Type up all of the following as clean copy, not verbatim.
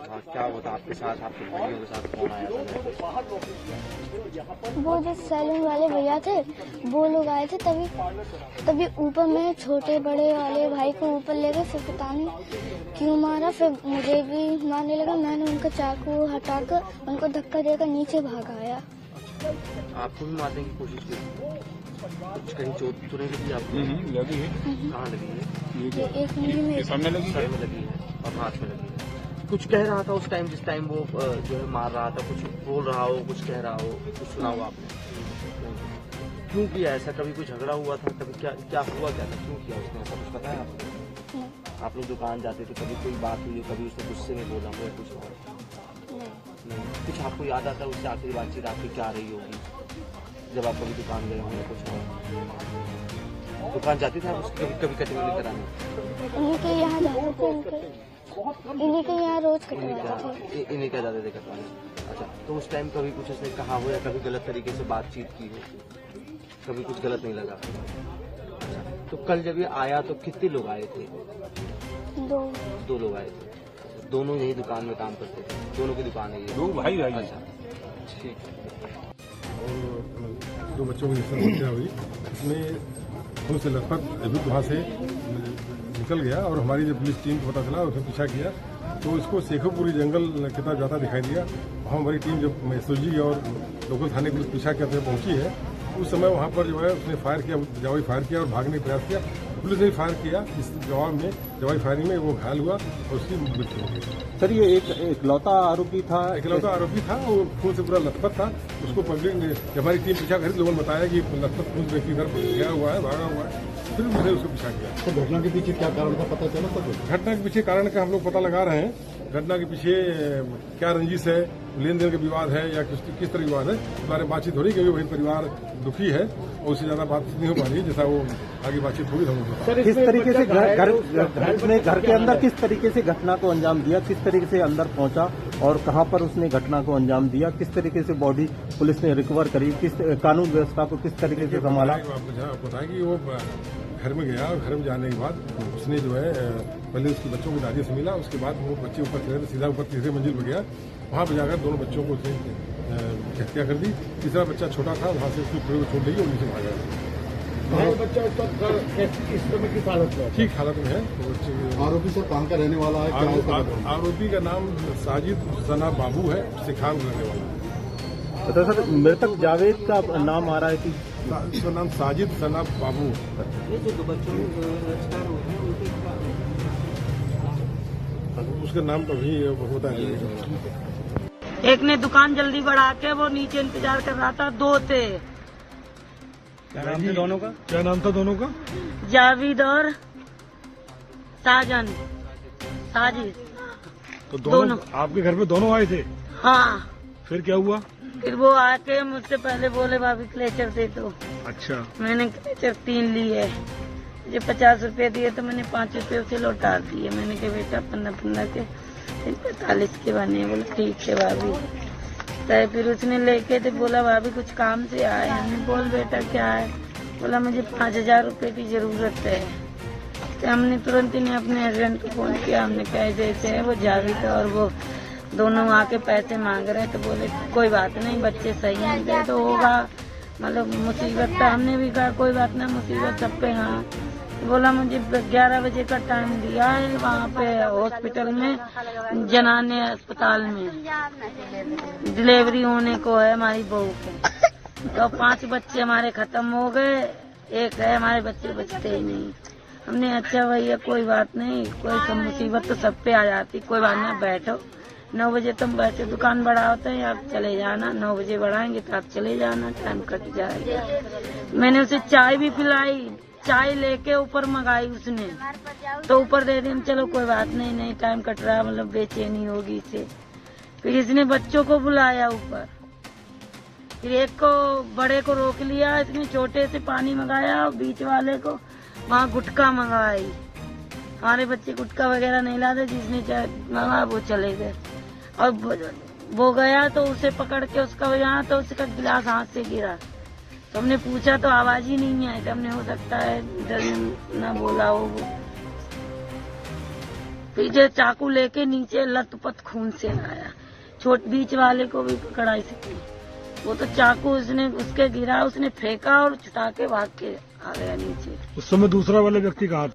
हाँ, क्या हुआ था आपके साथ, आपके भाइयों के साथ कौन आया था? वो जो सैलून वाले भैया थे वो लोग आए थे। तभी ऊपर में छोटे बड़े वाले भाई को ऊपर ले गए, फिर पता नहीं क्यों मारा, फिर मुझे भी मारने लगा। मैंने उनका चाकू हटाकर उनको धक्का देकर नीचे भाग आया। आपको भी मारने की कोशिश की? कुछ कहीं चोट तो नहीं लगी आपको? लगी है। कहाँ लगी है? ये एक उंगली में सामने लगी सर में लगी है और हाथ में लगी है। कुछ कह रहा था उस टाइम, जिस टाइम वो जो है मार रहा था, कुछ बोल रहा हो, कुछ कह रहा हो, कुछ सुना हो आपने? क्यों किया ऐसा? कभी कोई झगड़ा हुआ था? कभी क्या क्या हुआ, क्या था, क्यों किया उसने ऐसा? कुछ पता है आपको? आप लोग दुकान जाते थे, कभी कोई बात हुई, कभी उसने गुस्से में बोला हो या कुछ और? नहीं। कुछ आपको याद आता है उससे आखिरी बातचीत आपकी क्या रही होगी जब आप कभी दुकान गए होंगे? कुछ और दुकान जाती थी आप उसकी कभी कटिंग कराने? इन्हीं के यहाँ जाते थे, इन्हीं के यहाँ रोज कटवाते थे। इन्हीं क्या जाते थे कटवाने? अच्छा, तो उस टाइम कभी कुछ उसने कहा हो या कभी गलत तरीके से बातचीत की हो? कभी कुछ गलत नहीं लगा? अच्छा, तो कल जब ये आया तो कितने लोग आए थे? दो लोग आए थे। दोनों यही दुकान में काम करते थे? दोनों की दुकान है ये? दो भाई भाई। अच्छा, ठीक। और दो बच्चों की हत्या हुई, इसमें खून से लथपथ अभियुक्त वहाँ से निकल गया और हमारी जब पुलिस टीम को पता चला उसने पीछा किया तो इसको शेखोपुरी जंगल की तरफ जाता दिखाई दिया। वहाँ हमारी टीम जब एसओजी और लोकल थाने पुलिस पीछा करते पहुंची है, उस समय वहाँ पर जो है उसने फायर किया, जवाबी फायर किया और भागने का प्रयास किया। पुलिस ने फायर किया, इस जवाब में जवाबी फायरिंग में वो घायल हुआ और उसकी मृत्यु हो गई। सर ये एक इकलौता आरोपी था? इकलौता आरोपी था, वो खून से पूरा लथपथ था। उसको पब्लिक ने, जब हमारी टीम पीछा करी, लोगों ने बताया कि लथपथ खून व्यक्ति इधर गया हुआ है, भागा हुआ है, फिर उसने उसको पीछा किया। तो घटना के पीछे क्या कारण था पता चला? सब घटना के पीछे कारण का हम लोग पता लगा रहे हैं। घटना के पीछे क्या रंजिश है, लेन देन का विवाद है या किस तरह विवाद है, इस बारे में बातचीत हो रही है क्योंकि वही परिवार दुखी है और उससे ज्यादा बातचीत नहीं हो पा रही है। जैसा वो आगे बातचीत होगी हम लोग। किस तरीके से घर के अंदर किस तरीके से घटना को अंजाम दिया, किस तरीके से अंदर पहुंचा और कहां पर उसने घटना को अंजाम दिया, किस तरीके से बॉडी पुलिस ने रिकवर करी, किस कानून व्यवस्था को किस तरीके से संभाला? आपको बताएं कि वो घर में गया और घर में जाने के बाद उसने जो है पहले उसके बच्चों को दादी से मिला, उसके बाद वो बच्चे ऊपर चले तो सीधा ऊपर तीसरे मंजिल पर गया। वहाँ पर जाकर दोनों बच्चों को उसने हत्या कर दी। तीसरा बच्चा छोटा था, वहाँ से उसकी पूरे को छोड़ दी और नीचे भागा। बच्चा इस समय किस हालत में? ठीक हालत में है। आरोपी सर कहाँ का रहने वाला है? आरोपी का नाम साजिद सना बाबू है, सिखान रहने वाला है। तो सर मृतक जावेद का नाम आ रहा है कि उसका नाम साजिद सना बाबू। उसका नाम कभी होता है। एक ने दुकान जल्दी बढ़ा के वो नीचे इंतजार कर रहा था, दो थे। क्या नाम था दोनों का? क्या नाम था दोनों का? जावेद और साजन साजिद। तो दोनों आपके घर में दोनों आए थे? हाँ। फिर क्या हुआ? फिर वो आके मुझसे पहले बोले भाभी क्लेचर दे दो। अच्छा, मैंने क्लेचर 3 लिए, मुझे 50 रुपए दिए तो मैंने 5 रुपए उसे लौटा दिए। मैंने कहा बेटा 15 के 45 के बने। बोला ठीक है भाभी। तो फिर उसने लेके तो बोला भाभी कुछ काम से आए। हमने बोल बेटा क्या है? बोला मुझे 5000 रुपए की जरूरत है। तो हमने तुरंत ही अपने हस्बैंड को फोन किया। हमने कहा जैसे है वो जावेद और वो दोनों आके पैसे मांग रहे हैं। तो बोले कोई बात नहीं, बच्चे सही हैं, दे तो होगा, मतलब मुसीबत था। हमने भी कहा कोई बात नहीं, मुसीबत सब पे। हाँ, बोला मुझे 11 बजे का टाइम दिया है वहाँ पे हॉस्पिटल में, जनाने अस्पताल में डिलीवरी होने को है हमारी बहू के। तो 5 बच्चे हमारे खत्म हो गए, एक है हमारे बच्चे बचते ही नहीं। हमने अच्छा भैया कोई बात नहीं, कोई सब मुसीबत तो सब पे आ जाती, कोई बात नहीं, बैठो 9 बजे तुम बैठे दुकान बढ़ा होते हैं, आप चले जाना। 9 बजे बढ़ाएंगे तो आप चले जाना, टाइम कट जाएगा। मैंने उसे चाय भी पिलाई, चाय लेके ऊपर मंगाई उसने तो ऊपर दे दी। चलो कोई बात नहीं, नहीं टाइम कट रहा, मतलब बेचैनी होगी इसे। फिर इसने बच्चों को बुलाया ऊपर, फिर एक को बड़े को रोक लिया, इसने छोटे से पानी मंगाया और बीच वाले को वहाँ गुटखा मंगाई। हमारे बच्चे गुटखा वगैरह नहीं लाते, जिसने मंगा वो चले गए। और वो गया तो उसे पकड़ के उसका यहाँ तो उसका गिलास हाथ से गिरा। तो हमने पूछा तो आवाज ही नहीं आई। तो हमने हो सकता है इधर ना बोला हो। पीछे चाकू लेके नीचे लथपथ खून से आया। छोट बीच वाले को भी पकड़ा इसने, वो तो चाकू उसने उसके गिरा, उसने फेंका और छुटा के भाग के आ गया नीचे। उस समय दूसरा वाले व्यक्ति कहा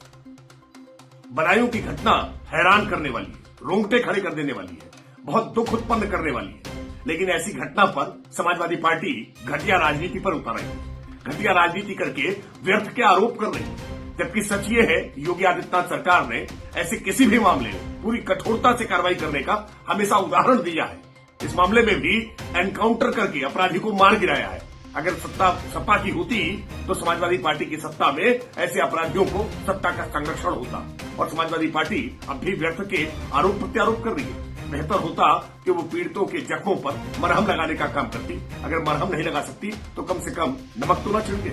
बदायूं की घटना हैरान करने वाली है, रोंगटे खड़े कर देने वाली है, बहुत दुख उत्पन्न करने वाली है। लेकिन ऐसी घटना पर समाजवादी पार्टी घटिया राजनीति पर उतर रही है, घटिया राजनीति करके व्यर्थ के आरोप कर रही है। जबकि सच ये है कि योगी आदित्यनाथ सरकार ने ऐसे किसी भी मामले में पूरी कठोरता से कार्रवाई करने का हमेशा उदाहरण दिया है। इस मामले में भी एनकाउंटर करके अपराधी को मार गिराया है। अगर सत्ता सपा की होती तो समाजवादी पार्टी की सत्ता में ऐसे अपराधियों को सत्ता का संरक्षण होता और समाजवादी पार्टी अब भी व्यर्थ के आरोप प्रत्यारोप कर रही है। बेहतर होता कि वो पीड़ितों के जख्मों पर मरहम लगाने का काम करती। अगर मरहम नहीं लगा सकती तो कम से कम नमक तो न छिड़के।